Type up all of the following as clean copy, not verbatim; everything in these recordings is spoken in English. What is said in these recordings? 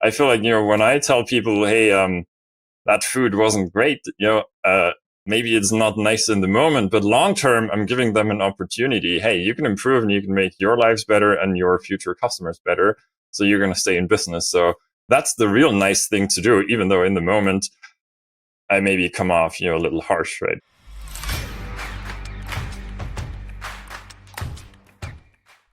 I feel like, when I tell people, hey, that food wasn't great, maybe it's not nice in the moment, but long term, I'm giving them an opportunity. Hey, you can improve and you can make your lives better and your future customers better. So you're going to stay in business. So that's the real nice thing to do, even though in the moment I maybe come off, a little harsh, right?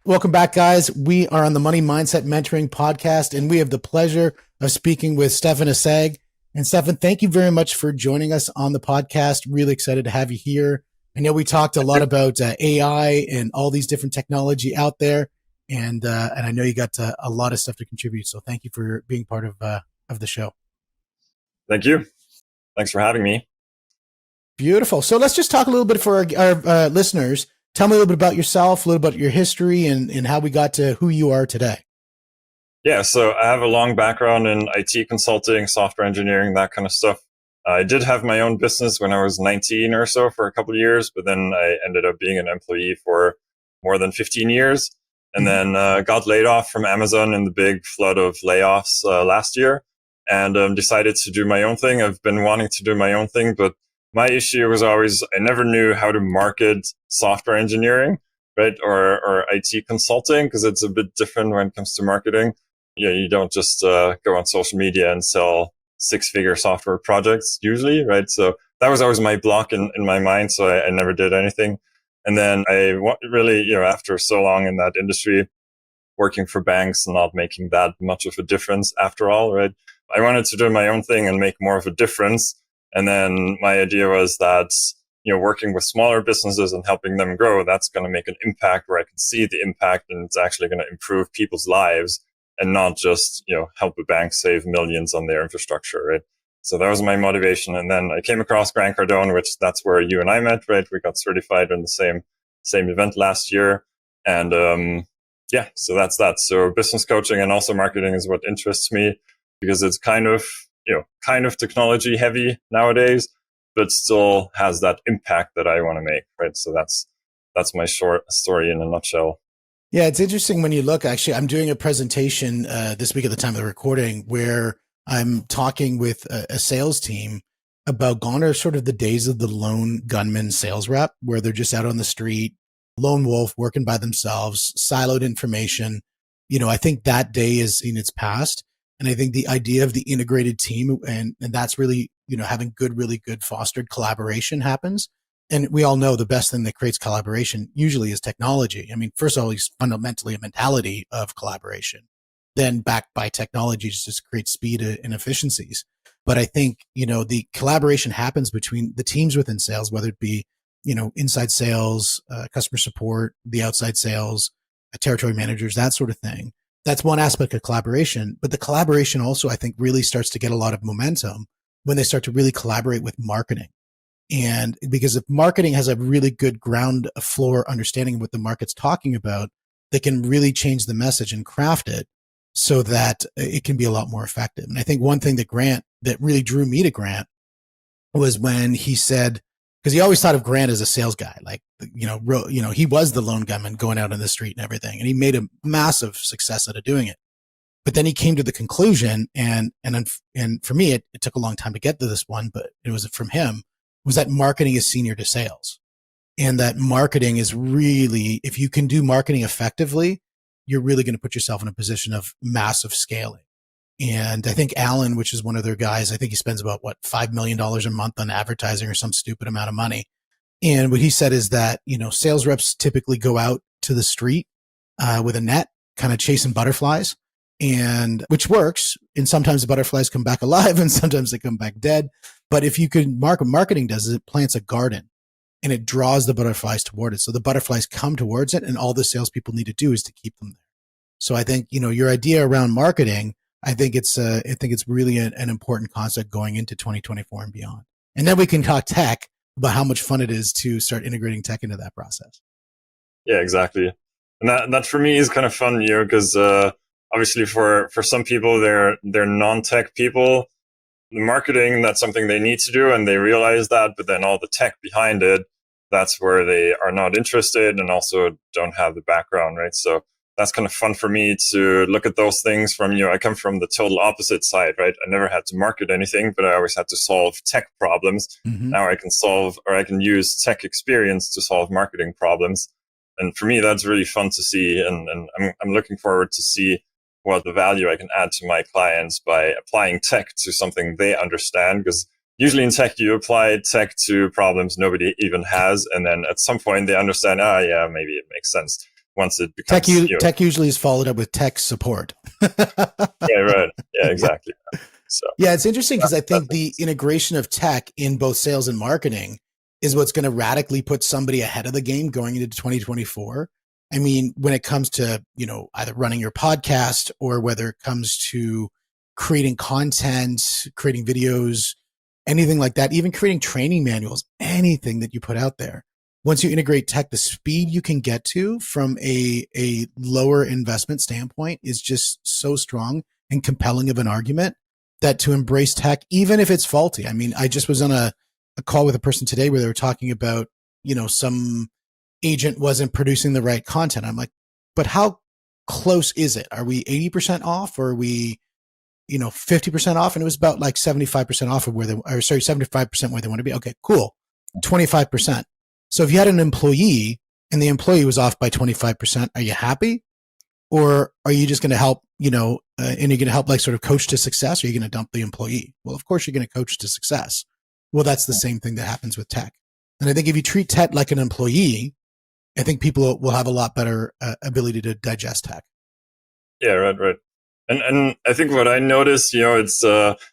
Welcome back, guys. We are on the Money Mindset Mentoring Podcast, and we have the pleasure of speaking with Stefan Asseg. And Stefan, thank you very much for joining us on the podcast. Really excited to have you here. I know we talked a lot about AI and all these different technology out there, and I know you got a lot of stuff to contribute. So thank you for being part of the show. Thank you. Thanks for having me. Beautiful. So let's just talk a little bit for our listeners. Tell me a little bit about yourself, a little bit about your history, and how we got to who you are today. Yeah, so I have a long background in IT consulting, software engineering, that kind of stuff. I did have my own business when I was 19 or so for a couple of years, but then I ended up being an employee for more than 15 years and then got laid off from Amazon in the big flood of layoffs last year and decided to do my own thing. I've been wanting to do my own thing, but my issue was always I never knew how to market software engineering, right? Or IT consulting, because it's a bit different when it comes to marketing. You don't just go on social media and sell six-figure software projects usually, right? So that was always my block in my mind. So I never did anything. And then I really, after so long in that industry, working for banks and not making that much of a difference after all, right? I wanted to do my own thing and make more of a difference. And then my idea was that, working with smaller businesses and helping them grow, that's going to make an impact where I can see the impact and it's actually going to improve people's lives and not just, help a bank save millions on their infrastructure, right? So that was my motivation. And then I came across Grant Cardone, which that's where you and I met, right? We got certified in the same event last year. And, so that's that. So business coaching and also marketing is what interests me because it's kind of technology heavy nowadays, but still has that impact that I want to make, right? So that's my short story in a nutshell. Yeah, it's interesting when you look, actually, I'm doing a presentation this week at the time of the recording where I'm talking with a sales team about gone are sort of the days of the lone gunman sales rep where they're just out on the street, lone wolf working by themselves, siloed information. I think that day is in its past. And I think the idea of the integrated team and that's really, having really good fostered collaboration happens. And we all know the best thing that creates collaboration usually is technology. I mean, first of all, it's fundamentally a mentality of collaboration, then backed by technology just to create speed and efficiencies. But I think, the collaboration happens between the teams within sales, whether it be, inside sales, customer support, the outside sales, territory managers, that sort of thing. That's one aspect of collaboration. But the collaboration also, I think, really starts to get a lot of momentum when they start to really collaborate with marketing. And because if marketing has a really good ground floor understanding of what the market's talking about, they can really change the message and craft it so that it can be a lot more effective. And I think one thing that really drew me to Grant was when he said, because he always thought of Grant as a sales guy, like, he was the lone gunman going out on the street and everything. And he made a massive success out of doing it. But then he came to the conclusion and for me, it took a long time to get to this one, but it was from him, was that marketing is senior to sales. And that marketing is really, if you can do marketing effectively, you're really going to put yourself in a position of massive scaling. And I think Alan, which is one of their guys, I think he spends about $5 million a month on advertising or some stupid amount of money. And what he said is that, sales reps typically go out to the street with a net, kind of chasing butterflies, and which works. And sometimes the butterflies come back alive and sometimes they come back dead. But if you could marketing does is it plants a garden and it draws the butterflies toward it. So the butterflies come towards it and all the salespeople need to do is to keep them there. So I think, your idea around marketing, I think it's really an important concept going into 2024 and beyond. And then we can talk tech about how much fun it is to start integrating tech into that process. Yeah, exactly. And that for me is kind of fun, because obviously for some people, they're non-tech people. The marketing, that's something they need to do and they realize that, but then all the tech behind it, that's where they are not interested and also don't have the background, right? So that's kind of fun for me to look at those things from, I come from the total opposite side, right? I never had to market anything, but I always had to solve tech problems. Mm-hmm. Now I can solve, or I can use tech experience to solve marketing problems. And for me, that's really fun to see. And I'm looking forward to see what the value I can add to my clients by applying tech to something they understand. Because usually in tech, you apply tech to problems nobody even has. And then at some point they understand, yeah, maybe it makes sense. Once it becomes tech usually is followed up with tech support. Yeah, right. Yeah, exactly. So yeah, it's interesting because I think the integration of tech in both sales and marketing is what's going to radically put somebody ahead of the game going into 2024. I mean, when it comes to, either running your podcast or whether it comes to creating content, creating videos, anything like that, even creating training manuals, anything that you put out there. Once you integrate tech, the speed you can get to from a lower investment standpoint is just so strong and compelling of an argument that to embrace tech, even if it's faulty. I mean, I just was on a call with a person today where they were talking about, some agent wasn't producing the right content. I'm like, but how close is it? Are we 80% off or are we, 50% off? And it was about like 75% off of 75% where they want to be. Okay, cool. 25%. So if you had an employee and the employee was off by 25%, are you happy? Or are you just going to help, and you're going to help like sort of coach to success, or are you going to dump the employee? Well, of course you're going to coach to success. Well, that's the same thing that happens with tech. And I think if you treat tech like an employee, I think people will have a lot better ability to digest tech. Yeah, right. And I think what I noticed, it's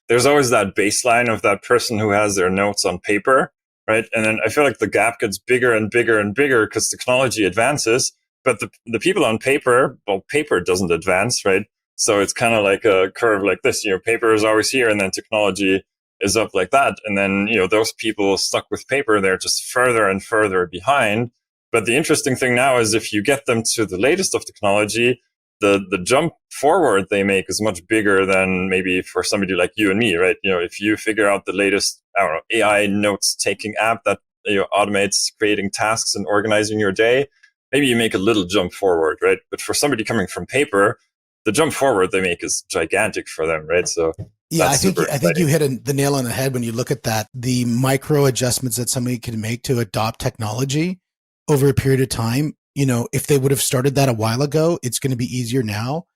there's always that baseline of that person who has their notes on paper, right? And then I feel like the gap gets bigger and bigger and bigger because technology advances, but the people on paper, paper doesn't advance, right? So it's kind of like a curve like this, paper is always here and then technology is up like that. And then, those people stuck with paper, they're just further and further behind. But the interesting thing now is if you get them to the latest of technology, the jump forward they make is much bigger than maybe for somebody like you and me, right? If you figure out the latest, AI notes taking app that automates creating tasks and organizing your day, maybe you make a little jump forward, right? But for somebody coming from paper, the jump forward they make is gigantic for them, right? So yeah, I think you hit the nail on the head when you look at that. The micro adjustments that somebody can make to adopt technology over a period of time, if they would have started that a while ago, it's going to be easier now.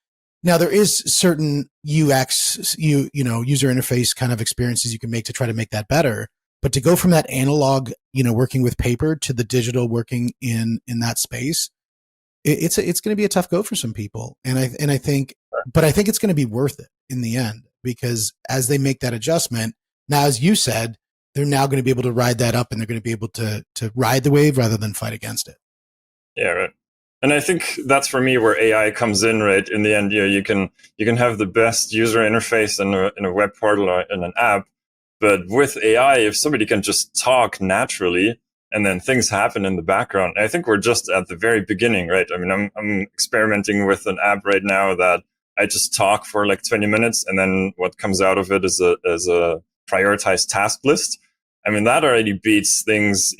Now there is certain UX, user interface kind of experiences you can make to try to make that better. But to go from that analog, working with paper to the digital working in that space, it's going to be a tough go for some people. And I think it's going to be worth it in the end, because as they make that adjustment, now, as you said, they're now going to be able to ride that up and they're going to be able to ride the wave rather than fight against it. Yeah, right. And I think that's for me where AI comes in, right? In the end, you can have the best user interface in a web portal or in an app, but with AI, if somebody can just talk naturally and then things happen in the background, I think we're just at the very beginning, right? I mean, I'm experimenting with an app right now that I just talk for like 20 minutes and then what comes out of it is a prioritized task list. I mean, that already beats things,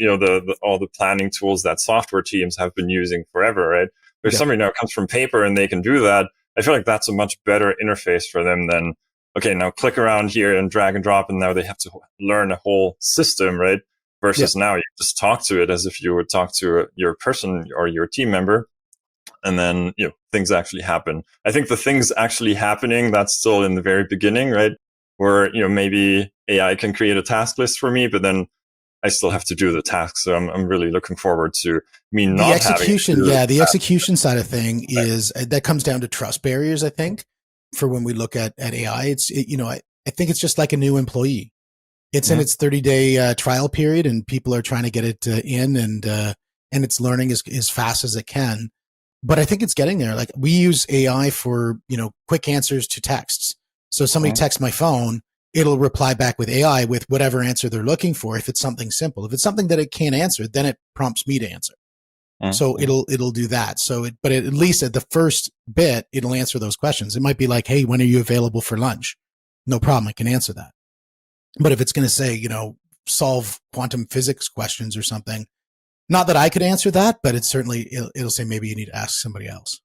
all the planning tools that software teams have been using forever, right? If somebody now comes from paper and they can do that, I feel like that's a much better interface for them than, okay, now click around here and drag and drop, and now they have to learn a whole system, right? Versus now you just talk to it as if you would talk to your person or your team member, and then, things actually happen. I think the things actually happening, that's still in the very beginning, right? Where, maybe AI can create a task list for me, but then I still have to do the task. So I'm really looking forward to me not execution. The execution side of thing is that comes down to trust barriers. I think for when we look at AI, I think it's just like a new employee. It's in its 30-day trial period, and people are trying to get it in, and it's learning as fast as it can. But I think it's getting there. Like we use AI for quick answers to texts. So somebody texts my phone, it'll reply back with AI with whatever answer they're looking for. If it's something simple, if it's something that it can't answer, then it prompts me to answer. So it'll do that. But at least at the first bit, it'll answer those questions. It might be like, hey, when are you available for lunch? No problem. I can answer that. But if it's going to say, solve quantum physics questions or something, not that I could answer that, but it's certainly, it'll say maybe you need to ask somebody else.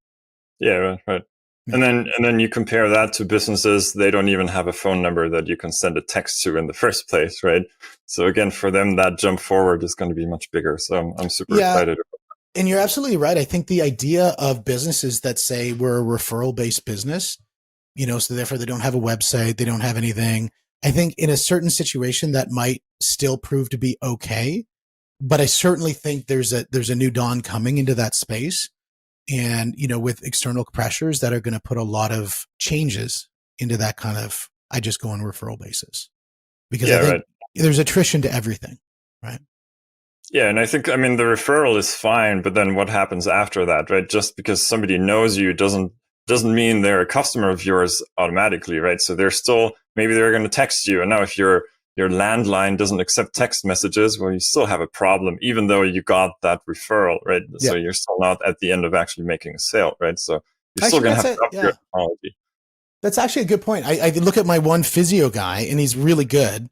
Yeah, right, right. Yeah. And then you compare that to businesses, they don't even have a phone number that you can send a text to in the first place, right? So again, for them, that jump forward is going to be much bigger. So I'm super Yeah. excited. And you're absolutely right. I think the idea of businesses that say we're a referral based business, so therefore they don't have a website, they don't have anything. I think in a certain situation that might still prove to be okay, but I certainly think there's a new dawn coming into that space, and with external pressures that are going to put a lot of changes into that kind of I just go on a referral basis, because I Yeah, think right. there's attrition to everything, right? Yeah, and I mean, the referral is fine, but then what happens after that, right? Just because somebody knows you doesn't mean they're a customer of yours automatically, right? So they're still, maybe they're going to text you, and now if your landline doesn't accept text messages, well, you still have a problem, even though you got that referral, right? Yeah. So you're still not at the end of actually making a sale, right? So you're still Actually, going to that's have to it. up your Yeah. technology. That's actually a good point. I look at my one physio guy, and he's really good.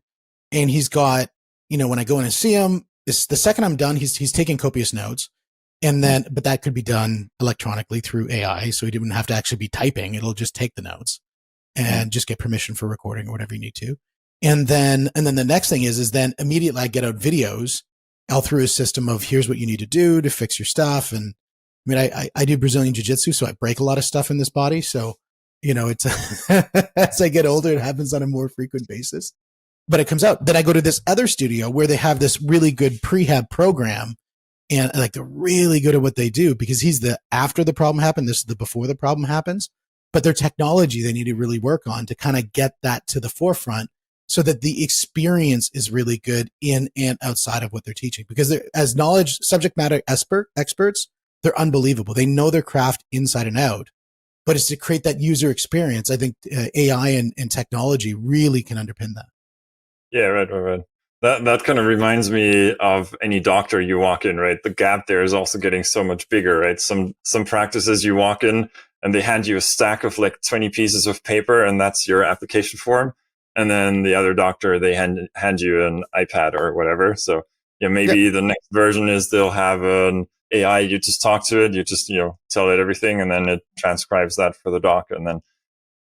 And he's got, when I go in and see him, the second I'm done, he's taking copious notes. And then, but that could be done electronically through AI. So he didn't have to actually be typing. It'll just take the notes Mm. and just get permission for recording or whatever you need to. And then the next thing is then immediately I get out videos all through a system of here's what you need to do to fix your stuff. And I mean, I do Brazilian jiu jitsu, so I break a lot of stuff in this body. So, it's as I get older, it happens on a more frequent basis, but it comes out. Then I go to this other studio where they have this really good prehab program, and like they're really good at what they do, because he's the after the problem happened. This is the before the problem happens, but their technology they need to really work on to kind of get that to the forefront so that the experience is really good in and outside of what they're teaching, because they're, as knowledge subject matter experts, they're unbelievable. They know their craft inside and out, but it's to create that user experience. I think AI and technology really can underpin that. Yeah, right, right, right. That kind of reminds me of any doctor you walk in, right? The gap there is also getting so much bigger, right? Some practices you walk in and they hand you a stack of like 20 pieces of paper, and that's your application form. And then the other doctor, they hand you an iPad or whatever. So yeah, Yep. maybe the next version is they'll have an AI, you just talk to it, you just, tell it everything, and then it transcribes that for the doc. And then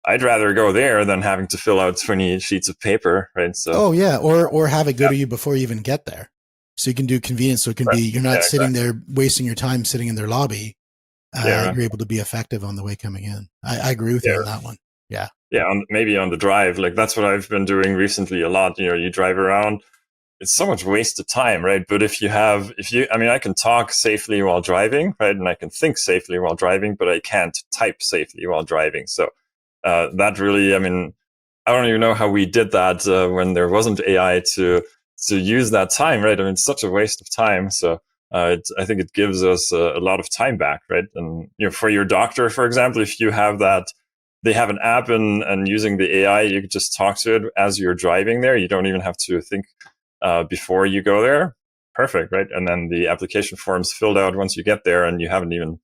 I'd rather go there than having to fill out 20 sheets of paper, right? So Oh yeah, or have it go yeah, to you before you even get there, so you can do convenience. So it can right. be you're Yeah, not sitting exactly. there wasting your time sitting in their lobby. Yeah, right. You're able to be effective on the way coming in. I agree with you Yeah, on that one. Yeah. yeah. Maybe on the drive, like that's what I've been doing recently a lot. You drive around. It's so much wasted time, right? But I mean, I can talk safely while driving, right? And I can think safely while driving, but I can't type safely while driving. So that really, I mean, I don't even know how we did that when there wasn't AI to use that time, right? I mean, it's such a waste of time. So I think it gives us a lot of time back, right? And for your doctor, for example, if you have that, they have an app, and using the AI, you can just talk to it as you're driving there. You don't even have to think before you go there. Perfect, right? And then the application form's filled out once you get there, and you haven't even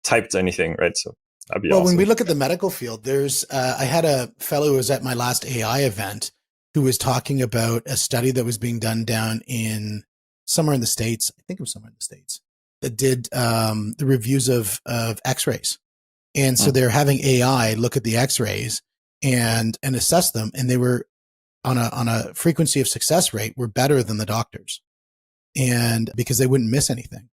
typed anything, right? So that'd be Well, when we awesome. look at the medical field, there's I had a fellow who was at my last AI event who was talking about a study that was being done down in somewhere in the States. I think it was somewhere in the States that did the reviews of X-rays. And so Hmm. they're having AI look at the X-rays and assess them, and they were on a frequency of success rate were better than the doctors, and because they wouldn't miss anything.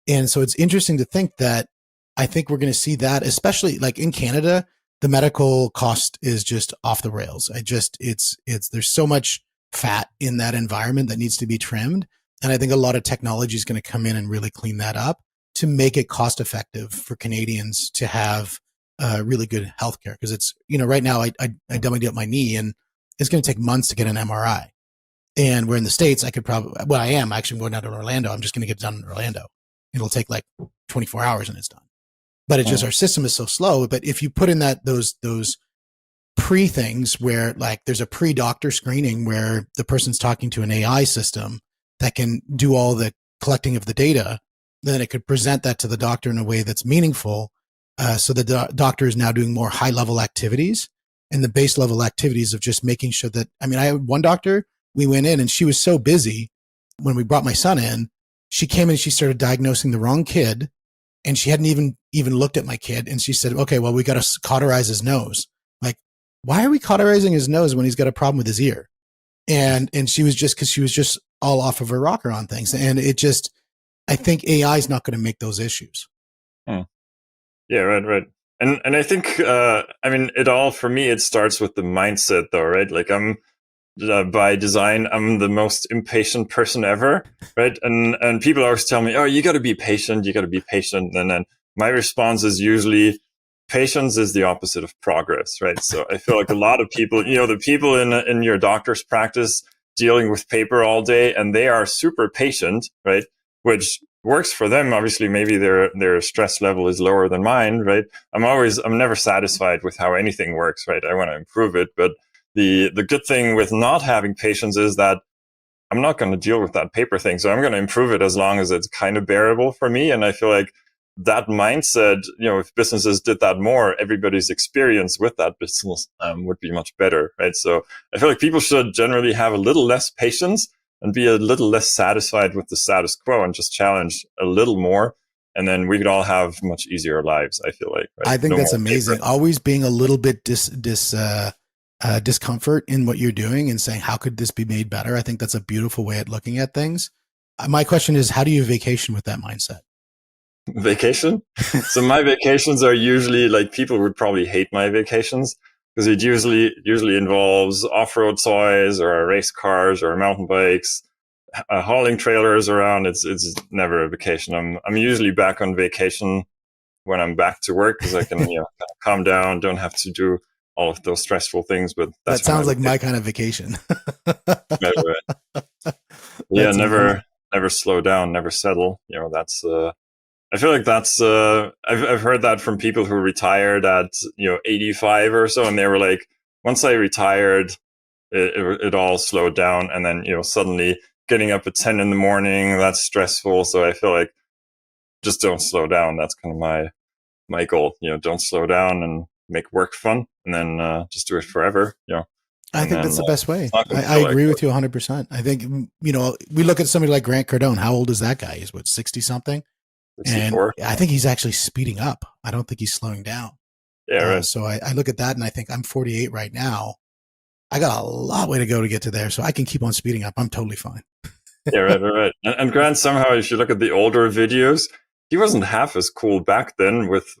And so it's interesting to think that I think we're going to see that, especially like in Canada, the medical cost is just off the rails. There's so much fat in that environment that needs to be trimmed. And I think a lot of technology is going to come in and really clean that up to make it cost effective for Canadians to have really good healthcare. Because it's, right now I dummied up my knee, and it's going to take months to get an MRI. And we're in the States, I could probably, well, I am actually going down to Orlando. I'm just going to get it done in Orlando. It'll take like 24 hours and it's done. But it's just Hmm. our system is so slow. But if you put in those pre things where like there's a pre doctor screening where the person's talking to an AI system that can do all the collecting of the data, then it could present that to the doctor in a way that's meaningful. So the doctor is now doing more high level activities and the base level activities of just making sure that, I mean, I had one doctor, we went in and she was so busy when we brought my son in, she came in and she started diagnosing the wrong kid and she hadn't even looked at my kid, and she said, okay, well, we got to cauterize his nose. Like, why are we cauterizing his nose when he's got a problem with his ear? And she was just, because she was just all off of her rocker on things. And it just, I think AI is not going to make those issues. Hmm. Yeah, right. And I think, I mean, it all, for me, it starts with the mindset though, right? Like by design, I'm the most impatient person ever, right? And people always tell me, oh, you got to be patient, you got to be patient. And then my response is usually, patience is the opposite of progress, right? So I feel like a lot of people, the people in your doctor's practice dealing with paper all day, and they are super patient, right? Which works for them. Obviously, maybe their stress level is lower than mine, right? I'm never satisfied with how anything works, right? I want to improve it. But the good thing with not having patience is that I'm not going to deal with that paper thing. So I'm going to improve it as long as it's kind of bearable for me. And I feel like that mindset, if businesses did that more, everybody's experience with that business would be much better, right? So I feel like people should generally have a little less patience and be a little less satisfied with the status quo and just challenge a little more. And then we could all have much easier lives, I feel like. Right? I think that's amazing. Paper. Always being a little bit discomfort in what you're doing and saying, how could this be made better? I think that's a beautiful way of looking at things. My question is, how do you vacation with that mindset? Vacation? So my vacations are usually, like, people would probably hate my vacations because it usually involves off-road toys or race cars or mountain bikes, hauling trailers around. It's never a vacation. I'm usually back on vacation when I'm back to work because I can calm down, don't have to do all of those stressful things. But that sounds like my kind of vacation. Right. Yeah, never slow down, never settle. That's I feel like that's I've heard that from people who retired at 85 or so, and they were like, once I retired, it all slowed down, and then suddenly getting up at 10 in the morning, that's stressful. So I feel like just don't slow down. That's kind of my goal. Don't slow down and make work fun, and then just do it forever. I think that's the best way. I agree with you 100%. I think, we look at somebody like Grant Cardone. How old is that guy? He's 60 something? 64. And I think he's actually speeding up. I don't think he's slowing down. Yeah, right. So I look at that and I think I'm 48 right now. I got a long way to go to get to there, so I can keep on speeding up. I'm totally fine. Yeah, right. And Grant, somehow, if you look at the older videos, he wasn't half as cool back then with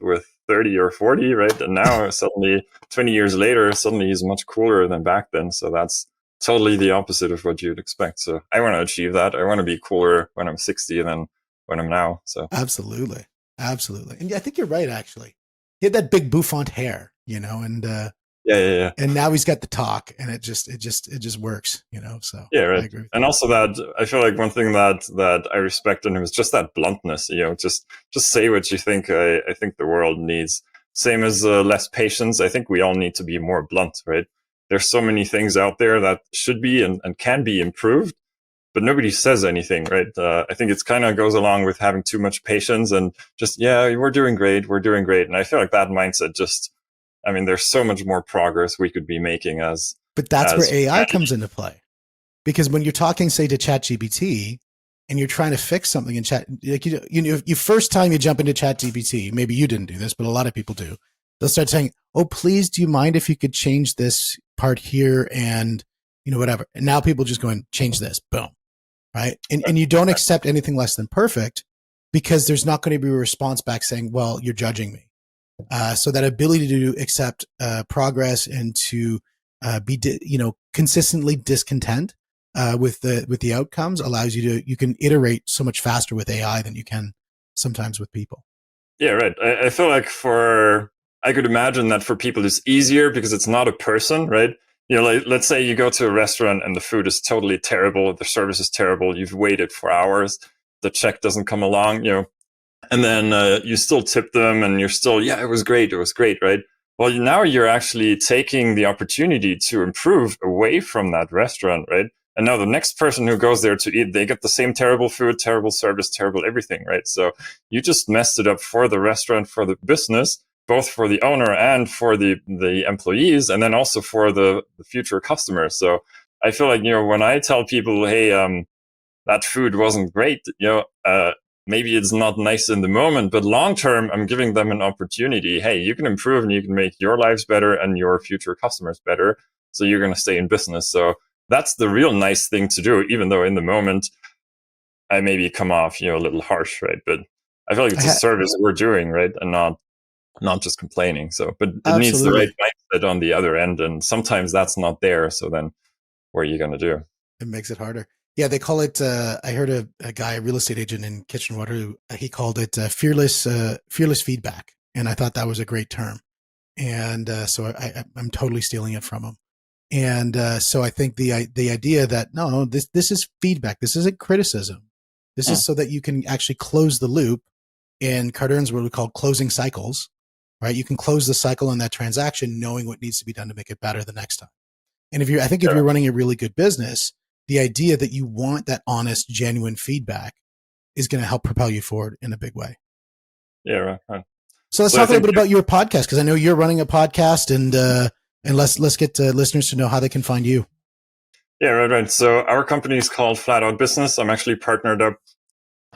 30 or 40, right? And now suddenly, 20 years later, suddenly he's much cooler than back then. So that's totally the opposite of what you'd expect. So I want to achieve that. I want to be cooler when I'm 60 than when I'm now. So absolutely. And I think you're right, actually. He had that big bouffant hair, and yeah. And now he's got the talk, and it just works, so yeah, right. I agree with and also that I feel like one thing that I respect in him is just that bluntness, just say what you think. I think the world needs, same as less patience. I think we all need to be more blunt, right? There's so many things out there that should be and can be improved, but nobody says anything, right? I think it's kind of goes along with having too much patience and just, we're doing great. And I feel like that mindset there's so much more progress we could be making But that's where AI comes into play. Because when you're talking, say, to ChatGPT and you're trying to fix something in chat, like you first time you jump into ChatGPT, maybe you didn't do this, but a lot of people do. They'll start saying, oh, please, do you mind if you could change this part here and, whatever. And now people just go and change this, boom. Right. And you don't accept anything less than perfect because there's not going to be a response back saying, well, you're judging me. So that ability to accept progress and to be, consistently discontent with the outcomes allows you can iterate so much faster with AI than you can sometimes with people. Yeah, right. I feel like I could imagine that for people it's easier because it's not a person, right? Like, let's say you go to a restaurant and the food is totally terrible, the service is terrible, you've waited for hours, the check doesn't come along, and then you still tip them and you're still, it was great, right? Well, now you're actually taking the opportunity to improve away from that restaurant, right? And now the next person who goes there to eat, they get the same terrible food, terrible service, terrible everything, right? So you just messed it up for the restaurant, for the business, both for the owner and for the employees, and then also for the future customers. So I feel like, when I tell people, hey, that food wasn't great, maybe it's not nice in the moment, but long term, I'm giving them an opportunity. Hey, you can improve and you can make your lives better and your future customers better. So you're going to stay in business. So that's the real nice thing to do, even though in the moment I maybe come off, a little harsh, right? But I feel like it's a service we're doing, right? And not just complaining. So, but it needs the right Absolutely. mindset on the other end. And sometimes that's not there. So then what are you going to do? It makes it harder. Yeah, they call it. I heard a guy, a real estate agent in Kitchener-Waterloo, he called it fearless feedback, and I thought that was a great term. And so I'm totally stealing it from him. And so I think the idea that no, this is feedback. This isn't criticism. This is so that you can actually close the loop. In Cardern's what we call closing cycles, right? You can close the cycle on that transaction, knowing what needs to be done to make it better the next time. And if you're running a really good business, the idea that you want that honest, genuine feedback is going to help propel you forward in a big way. Yeah, right. So let's talk a little bit about your podcast, because I know you're running a podcast, and let's get listeners to know how they can find you. Yeah, right. So our company is called Flat Out Business. I'm actually partnered up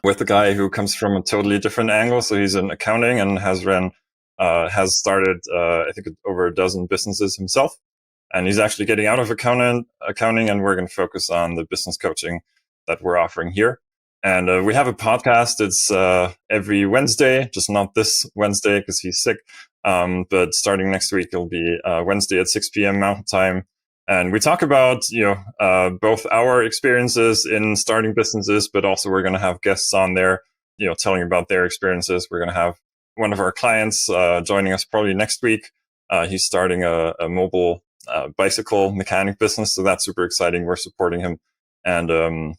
with a guy who comes from a totally different angle. So he's in accounting and has started, I think, over a dozen businesses himself. And he's actually getting out of accounting, and we're going to focus on the business coaching that we're offering here. And we have a podcast. It's every Wednesday, just not this Wednesday because he's sick. But starting next week, it'll be Wednesday at 6 p.m. Mountain Time. And we talk about, both our experiences in starting businesses, but also we're going to have guests on there, telling about their experiences. We're going to have one of our clients joining us probably next week. He's starting a mobile bicycle mechanic business. So that's super exciting. We're supporting him. And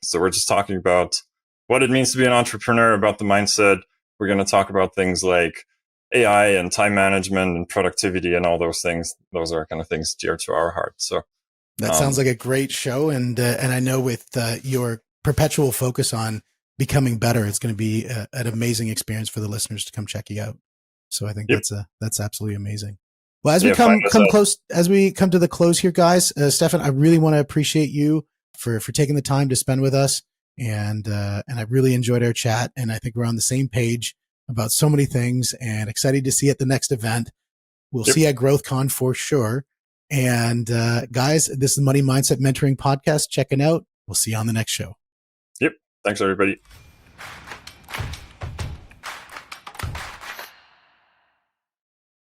so we're just talking about what it means to be an entrepreneur, about the mindset. We're going to talk about things like AI and time management and productivity and all those things. Those are kind of things dear to our heart. So that sounds like a great show. And I know with your perpetual focus on becoming better, it's going to be an amazing experience for the listeners to come check you out. So I think that's absolutely amazing. Well, as we come close, as we come to the close here, guys, Stefan, I really want to appreciate you for taking the time to spend with us. And I really enjoyed our chat. And I think we're on the same page about so many things, and excited to see you at the next event. We'll see you at GrowthCon for sure. And guys, this is the Money Mindset Mentoring Podcast. Checking out. We'll see you on the next show. Yep. Thanks, everybody.